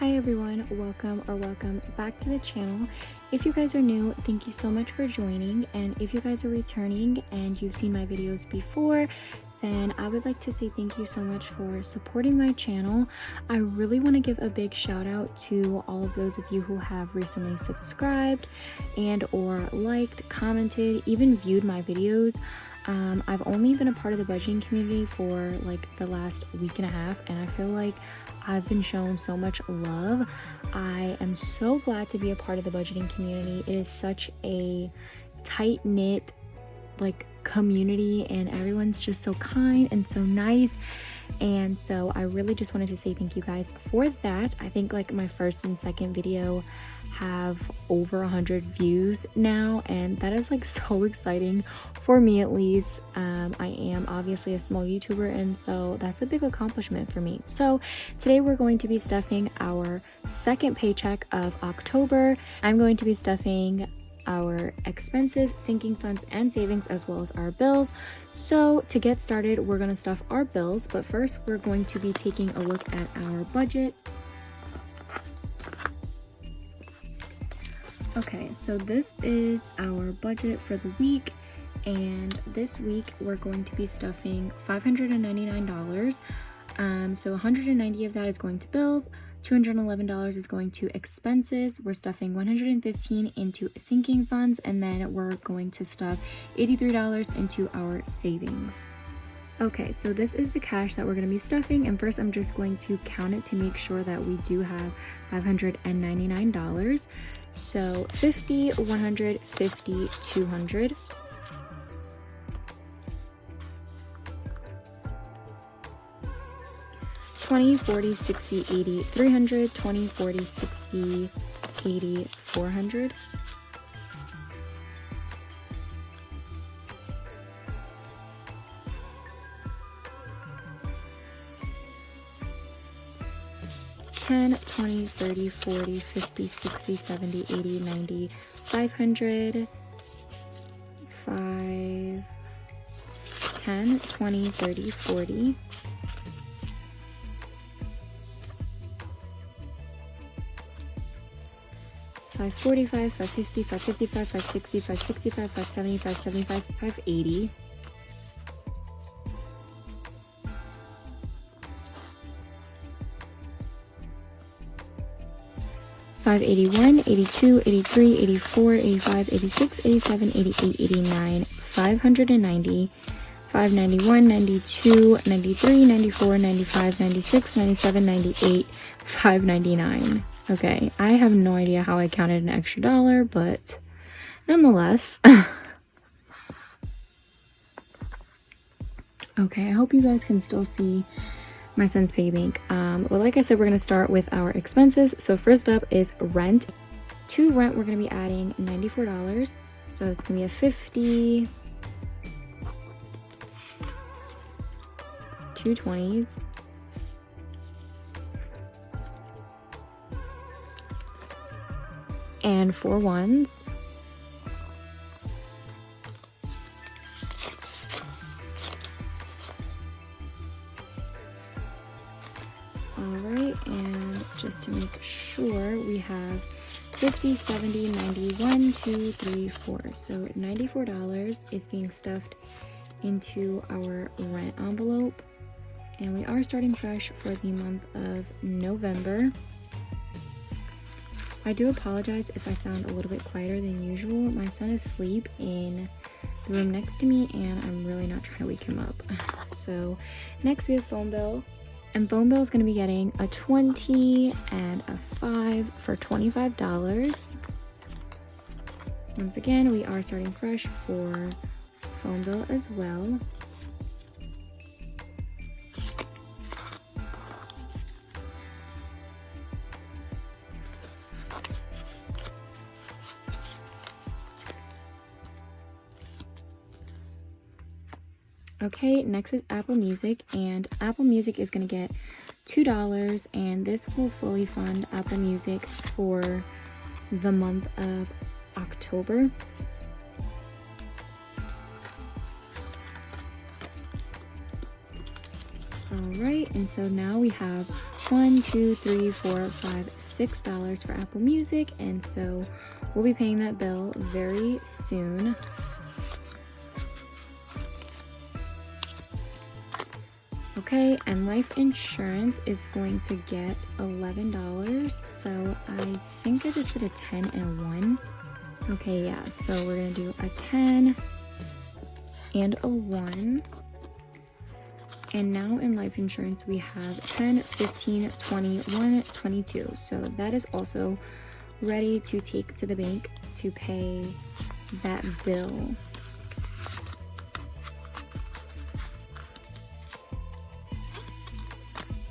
Hi everyone, welcome back to the channel. If you guys are new, thank you so much for joining, and if you guys are returning and you've seen my videos before, then I would like to say thank you so much for supporting my channel. I really want to give a big shout out to all of those of you who have recently subscribed and or liked, commented, even viewed my videos. I've only been a part of the budgeting community for like the last week and a half, and I feel like I've been shown so much love. I am so glad to be a part of the budgeting community. It is such a tight-knit like community, and everyone's just so kind and so nice, and so I really just wanted to say thank you guys for that. I think like my first and second video have over 100 views now, and that is like so exciting for me, at least. I am obviously a small YouTuber, and so that's a big accomplishment for me. So today we're going to be stuffing our second paycheck of October. I'm going to be stuffing our expenses, sinking funds, and savings, as well as our bills. So to get started, we're going to stuff our bills, but first we're going to be taking a look at our budget. Okay, so this is our budget for the week, and this week we're going to be stuffing $599. So 190 of that is going to bills, $211 is going to expenses. We're stuffing $115 into sinking funds, and then we're going to stuff $83 into our savings. Okay, so this is the cash that we're going to be stuffing, and first I'm just going to count it to make sure that we do have $599. So 50, 100, 50, 200. $20, $40, $60, $80, $300, $20, $40, $60, $80, $400. $10, $20, $30, $40, $50, $60, $70, $80, $90, $500, $5, $10, $20, $30, $40. $545, $550, $555, $560, $565, $570, $575, $580. $581, $82, $83, $84, $85, $86, $87, $88, $89, $590, $591, $92, $93, $94, $95, $96, $97, $98, $599. Okay, I have no idea how I counted an extra dollar, but nonetheless. Okay, I hope you guys can still see my son's piggy bank. Well, like I said, we're going to start with our expenses. So first up is rent. To rent, we're going to be adding $94. So it's going to be a 50, 2 20s, and 4 1s. Alright, and just to make sure, we have 50, 70, 90, 1, 2, 3, 4. So $94 is being stuffed into our rent envelope. And we are starting fresh for the month of November. I do apologize if I sound a little bit quieter than usual. My son is asleep in the room next to me, and I'm really not trying to wake him up. So next we have phone bill. And phone bill is going to be getting a 20 and a 5 for $25. Once again, we are starting fresh for phone bill as well. Okay, next is Apple Music, and Apple Music is going to get $2, and this will fully fund Apple Music for the month of October. Alright, and so now we have $6 for Apple Music, and so we'll be paying that bill very soon. Okay, and life insurance is going to get $11, so I think I just did a 10 and a 1. Okay, yeah, so we're going to do a 10 and a 1. And now in life insurance, we have 10, 15, 21, 22. So that is also ready to take to the bank to pay that bill.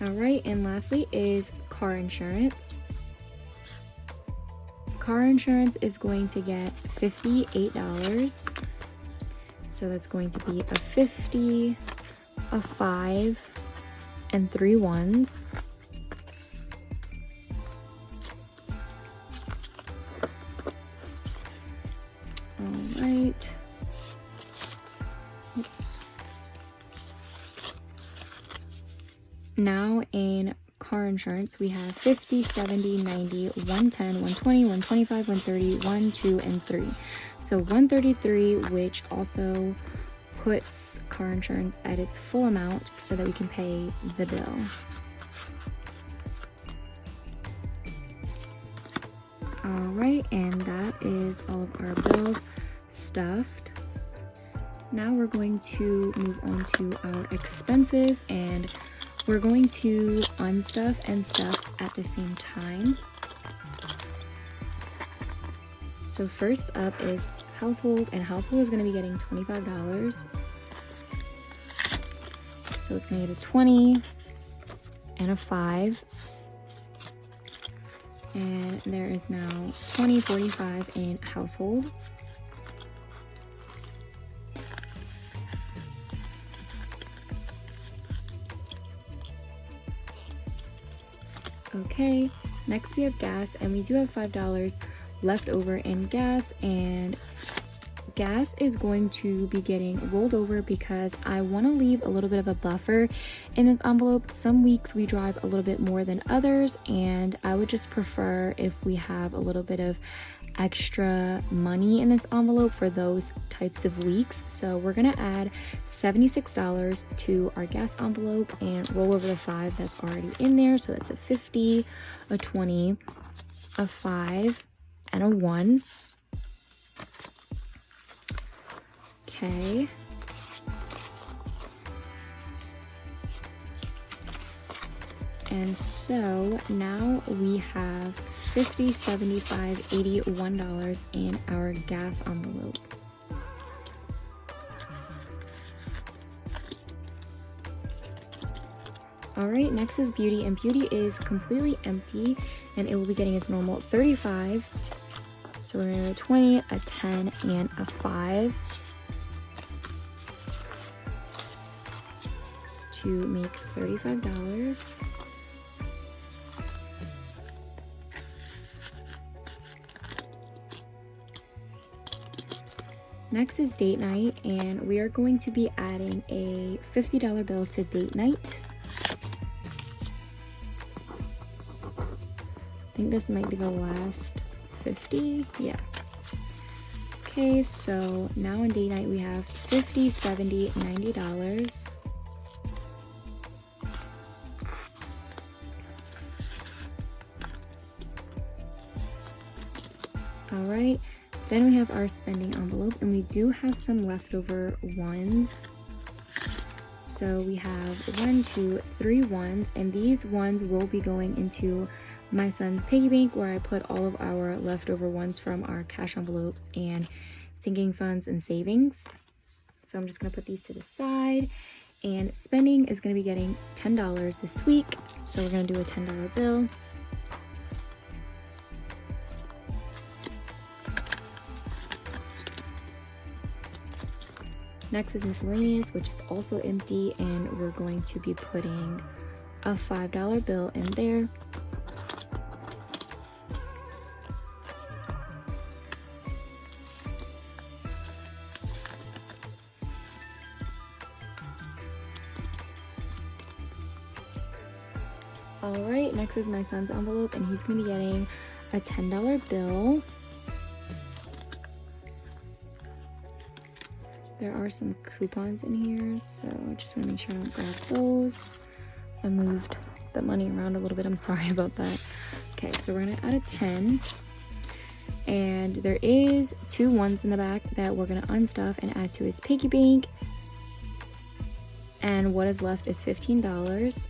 All right, and lastly is car insurance. Car insurance is going to get $58. So that's going to be a 50, a 5, and 3 ones. All right. Oops. Now in car insurance, we have 50, 70, 90, 110, 120, 125, 130, 1, 2, and 3. So 133, which also puts car insurance at its full amount so that we can pay the bill. All right, and that is all of our bills stuffed. Now we're going to move on to our expenses, and we're going to unstuff and stuff at the same time. So first up is household, and household is going to be getting $25. So it's going to get a 20 and a 5. And there is now 20, 45 in household. Okay, next we have gas, and we do have $5 left over in gas, and gas is going to be getting rolled over because I want to leave a little bit of a buffer in this envelope. Some weeks we drive a little bit more than others, and I would just prefer if we have a little bit of extra money in this envelope for those types of weeks. So we're gonna add $76 to our gas envelope and roll over the 5 that's already in there. So that's a 50, a 20, a 5, and a 1. Okay. And so now we have $50, $75, $81 in our gas envelope. All right, next is beauty, and beauty is completely empty, and it will be getting its normal $35. So we're gonna do a 20, a 10, and a 5 to make $35. Next is date night, and we are going to be adding a $50 bill to date night. I think this might be the last 50. Yeah. Okay, so now on date night we have $50, $70, $90. All right. Then we have our spending envelope, and we do have some leftover ones. So we have 1, 2, 3 ones, and these ones will be going into my son's piggy bank, where I put all of our leftover ones from our cash envelopes and sinking funds and savings. So I'm just gonna put these to the side, and spending is gonna be getting $10 this week. So we're gonna do a $10 bill. Next is miscellaneous, which is also empty, and we're going to be putting a $5 bill in there. Alright, next is my son's envelope, and he's gonna be getting a $10 bill. There are some coupons in here, so I just want to make sure I don't grab those. I moved the money around a little bit. I'm sorry about that. Okay, so we're gonna add a 10. And there is 2 ones in the back that we're gonna unstuff and add to his piggy bank. And what is left is $15.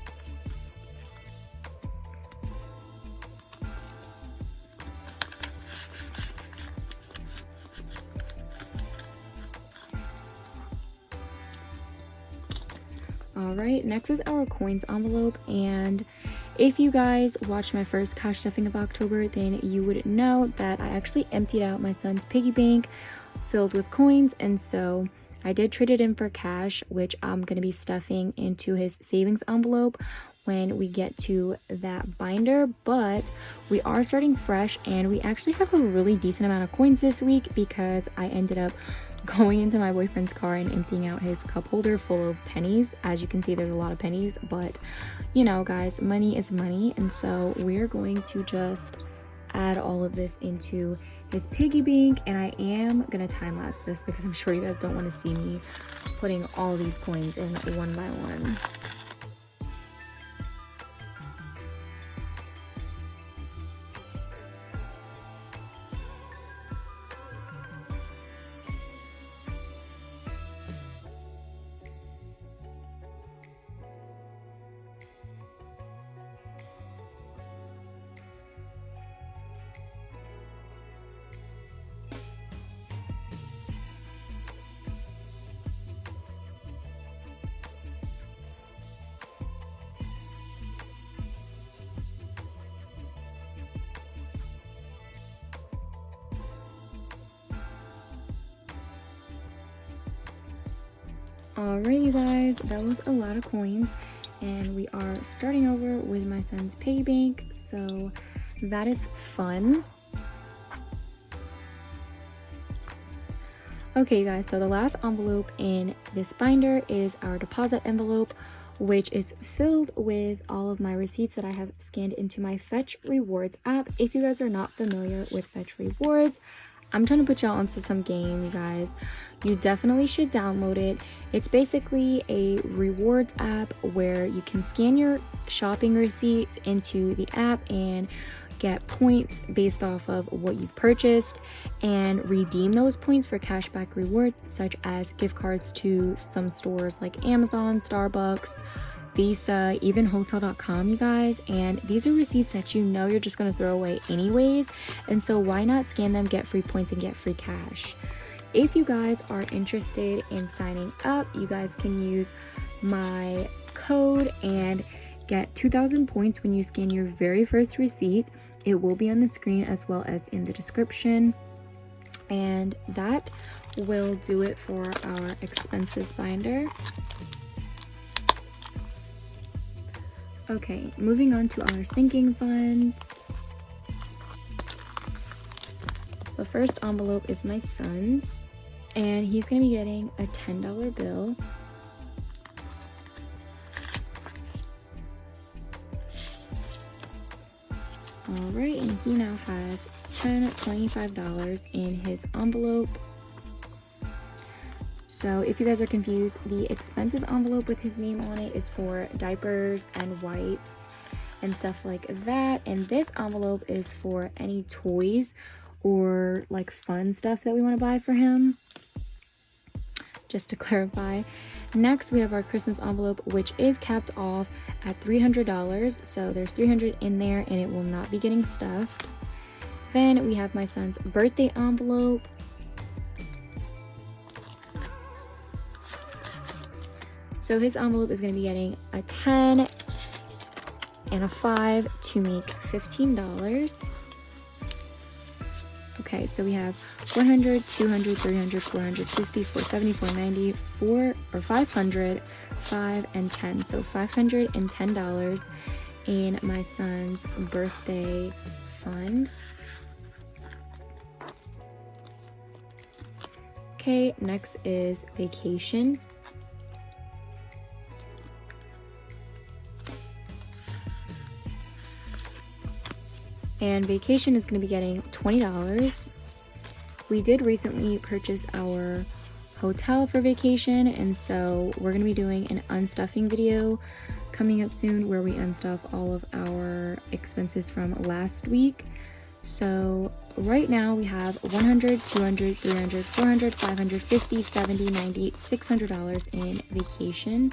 Alright, next is our coins envelope, and if you guys watched my first cash stuffing of October, then you would know that I actually emptied out my son's piggy bank filled with coins, and so I did trade it in for cash, which I'm going to be stuffing into his savings envelope when we get to that binder. But we are starting fresh, and we actually have a really decent amount of coins this week because I ended up going into my boyfriend's car and emptying out his cup holder full of pennies. As you can see, there's a lot of pennies, but you know, guys, money is money, and so we're going to just add all of this into his piggy bank. And I am gonna time lapse this because I'm sure you guys don't want to see me putting all these coins in one by one. Alright, you guys, that was a lot of coins, and we are starting over with my son's piggy bank, so that is fun. Okay, guys, so the last envelope in this binder is our deposit envelope, which is filled with all of my receipts that I have scanned into my Fetch Rewards app. If you guys are not familiar with Fetch Rewards, I'm trying to put y'all onto some game, you guys. You definitely should download it. It's basically a rewards app where you can scan your shopping receipts into the app and get points based off of what you've purchased and redeem those points for cashback rewards, such as gift cards to some stores like Amazon, Starbucks, Visa, even hotel.com, you guys. And these are receipts that you know you're just going to throw away anyways, and so why not scan them, get free points, and get free cash? If you guys are interested in signing up, you guys can use my code and get 2,000 points when you scan your very first receipt. It will be on the screen as well as in the description, and that will do it for our expenses binder. Okay, moving on to our sinking funds. The first envelope is my son's, and he's going to be getting a $10 bill. Alright, and he now has $25 in his envelope. So if you guys are confused, the expenses envelope with his name on it is for diapers and wipes and stuff like that. And this envelope is for any toys or like fun stuff that we want to buy for him. Just to clarify. Next, we have our Christmas envelope, which is capped off at $300. So there's $300 in there and it will not be getting stuffed. Then we have my son's birthday envelope. So his envelope is going to be getting a 10 and a 5 to make $15. Okay, so we have 100, 200, 300, 450, 470, 490, 4 or 500, 5 and 10. So $510 in my son's birthday fund. Okay, next is vacation. And vacation is going to be getting $20. We did recently purchase our hotel for vacation, and so we're going to be doing an unstuffing video coming up soon where we unstuff all of our expenses from last week. So right now we have $100, $200, $300, $400, $500, $50, $70, $90, $600 in vacation.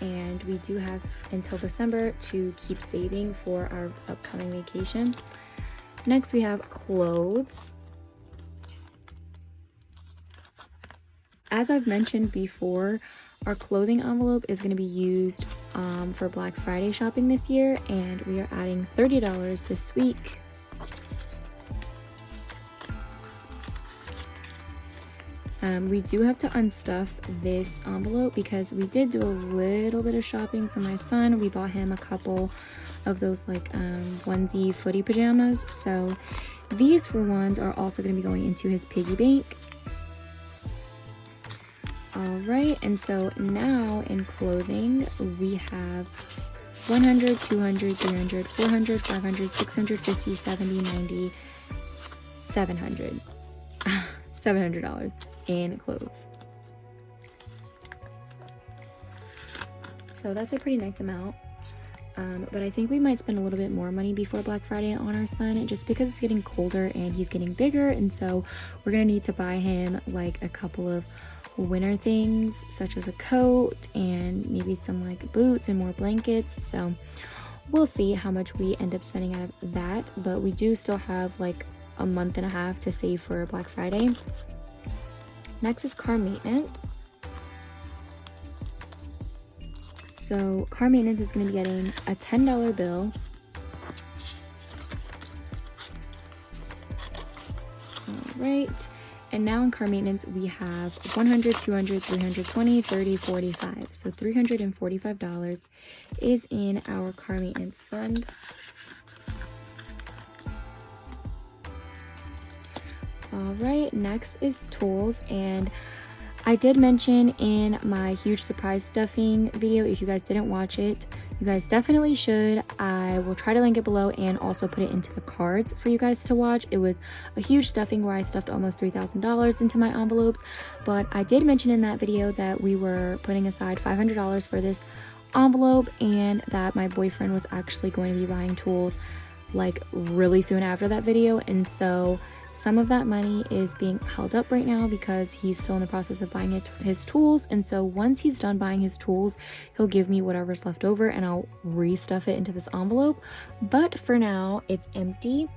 And we do have until December to keep saving for our upcoming vacation. Next we have clothes. As I've mentioned before, our clothing envelope is going to be used for Black Friday shopping this year, and we are adding $30 this week. We do have to unstuff this envelope because we did do a little bit of shopping for my son. We bought him a couple of those like onesie footy pajamas. So these for ones are also going to be going into his piggy bank. Alright, and so now in clothing we have $100, $200, $300, $400, $500, $600, $50, $70, $90, $700. $700 in clothes. So that's a pretty nice amount. But I think we might spend a little bit more money before Black Friday on our son, just because it's getting colder and he's getting bigger, and so we're gonna need to buy him like a couple of winter things such as a coat and maybe some like boots and more blankets. So we'll see how much we end up spending out of that, but we do still have like a month and a half to save for Black Friday. Next is car maintenance. So car maintenance is going to be getting a $10 bill. Alright, and now in car maintenance we have $100, $200, $320, $30, $45. So $345 is in our car maintenance fund. Alright, next is tools, and I did mention in my huge surprise stuffing video, if you guys didn't watch it, you guys definitely should. I will try to link it below and also put it into the cards for you guys to watch. It was a huge stuffing where I stuffed almost $3,000 into my envelopes, but I did mention in that video that we were putting aside $500 for this envelope and that my boyfriend was actually going to be buying tools like really soon after that video, and so some of that money is being held up right now because he's still in the process of buying his tools, and so once he's done buying his tools, he'll give me whatever's left over and I'll restuff it into this envelope. But for now, it's empty,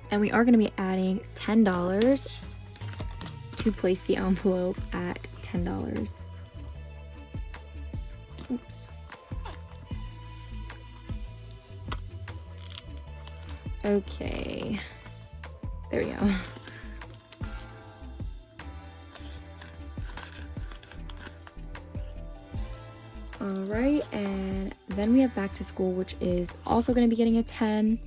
and we are going to be adding $10 to place the envelope at $10. Oops. Okay. There we go. Alright, and then we have back to school, which is also going to be getting a 10.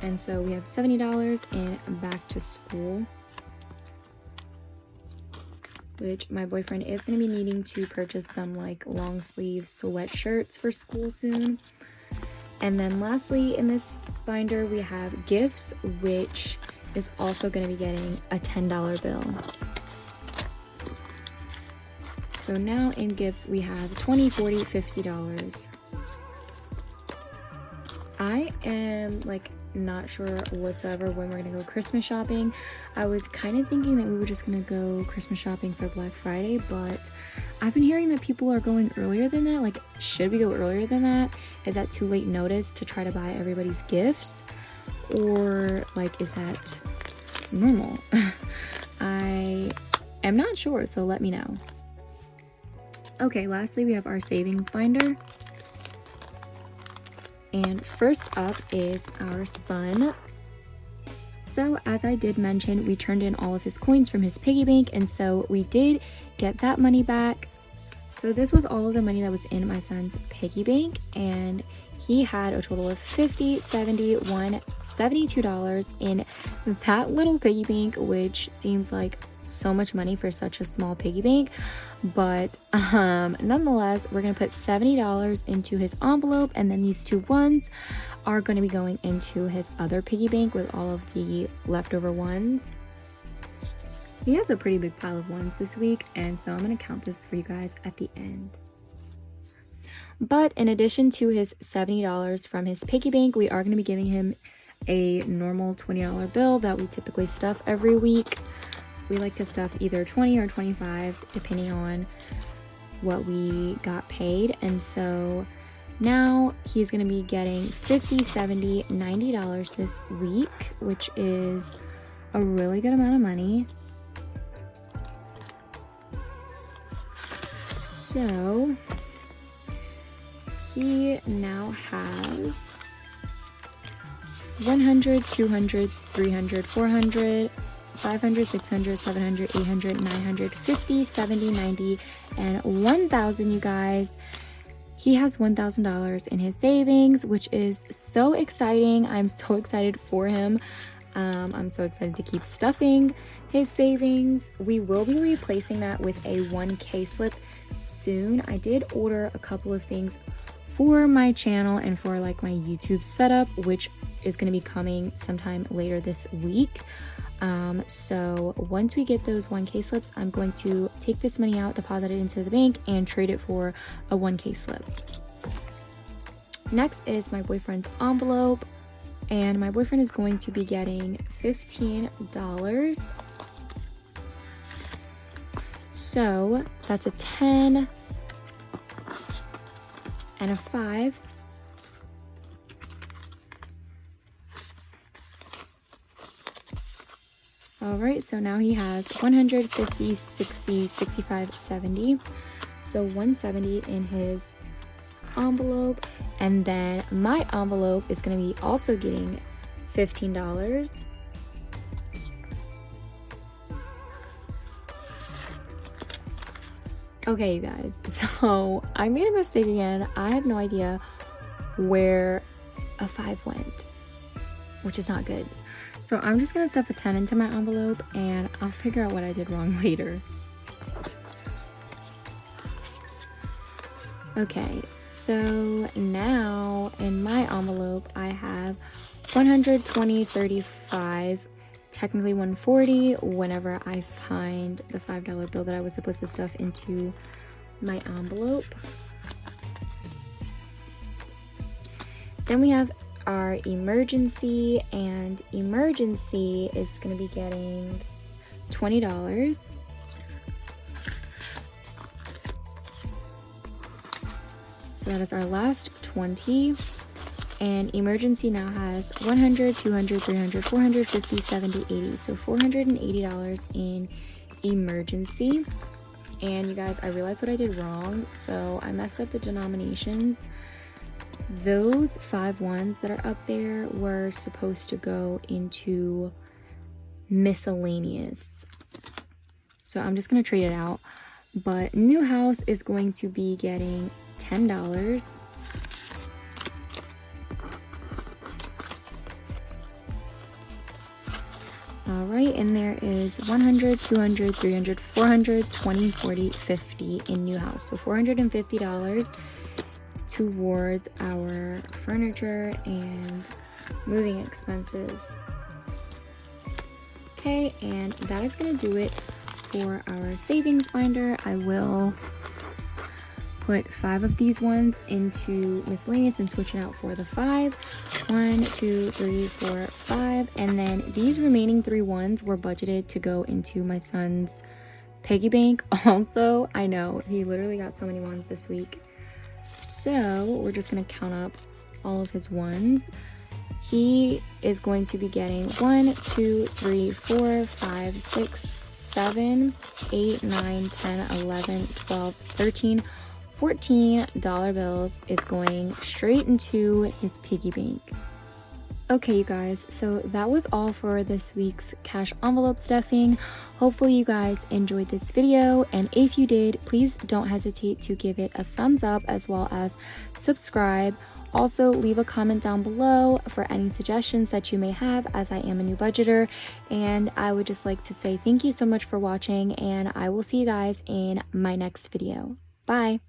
And so we have $70 in back to school, which my boyfriend is going to be needing to purchase some like long sleeve sweatshirts for school soon. And then lastly in this binder we have gifts, which is also going to be getting a $10 bill. So now in gifts we have $20, $40, $50. I am like not sure whatsoever when we're gonna go Christmas shopping. I was kind of thinking that we were just gonna go Christmas shopping for Black Friday, but I've been hearing that people are going earlier than that. Like, should we go earlier than that? Is that too late notice to try to buy everybody's gifts? Or like, is that normal? I am not sure, so let me know. Okay, lastly we have our savings binder. And first up is our son. So as I did mention, we turned in all of his coins from his piggy bank, and so we did get that money back. So this was all of the money that was in my son's piggy bank, and he had a total of $50, $71, $72 in that little piggy bank, which seems like so much money for such a small piggy bank, but nonetheless, we're gonna put $70 into his envelope, and then these 2 ones are going to be going into his other piggy bank with all of the leftover ones. He has a pretty big pile of ones this week, and so I'm going to count this for you guys at the end. But in addition to his $70 from his piggy bank, we are going to be giving him a normal $20 bill that we typically stuff every week. We like to stuff either 20 or 25 depending on what we got paid, and so now he's going to be getting $50, $70, $90 this week, which is a really good amount of money. So he now has 100, 200, 300, 400, 500, 600, 700, 800, 900, 50, 70, 90, and 1,000, you guys. He has $1,000 in his savings, which is so exciting. I'm so excited for him. I'm so excited to keep stuffing his savings. We will be replacing that with a 1K slip soon. I did order a couple of things for my channel and for like my YouTube setup, which is going to be coming sometime later this week. So once we get those 1K slips, I'm going to take this money out, deposit it into the bank, and trade it for a 1K slip. Next is my boyfriend's envelope, and my boyfriend is going to be getting $15. So that's a 10 and a 5. All right, so now he has 150, 60, 65, 70. So 170 in his envelope. And then my envelope is going to be also getting $15. Okay, you guys, so I made a mistake again. I have no idea where a 5 went, which is not good. So I'm just going to stuff a 10 into my envelope, and I'll figure out what I did wrong later. Okay, so now in my envelope, I have 120, 35, technically 140, whenever I find the $5 bill that I was supposed to stuff into my envelope. Then we have our emergency, and emergency is going to be getting $20. So that is our last 20. And emergency now has 100, 200, 300, 450, 70, 80. So $480 in emergency. And you guys, I realized what I did wrong. So I messed up the denominations. Those 5 ones that are up there were supposed to go into miscellaneous. So I'm just going to trade it out. But new house is going to be getting $10. All right, and there is 100, 200, 300, 400, 20, 40, 50 in new house. So $450 towards our furniture and moving expenses. Okay, and that is going to do it for our savings binder. I will put 5 of these ones into miscellaneous and switch it out for the 5. 1, 2, 3, 4, 5. And then these remaining 3 ones were budgeted to go into my son's piggy bank. Also, I know he literally got so many ones this week. So we're just going to count up all of his ones. He is going to be getting 1, 2, 3, 4, 5, 6, 7, 8, 9, 10, 11, 12, 13, $14 bills. It's going straight into his piggy bank. Okay, you guys, so that was all for this week's cash envelope stuffing. Hopefully you guys enjoyed this video, and if you did, please don't hesitate to give it a thumbs up as well as subscribe. Also, leave a comment down below for any suggestions that you may have, as I am a new budgeter. And I would just like to say thank you so much for watching, and I will see you guys in my next video. Bye!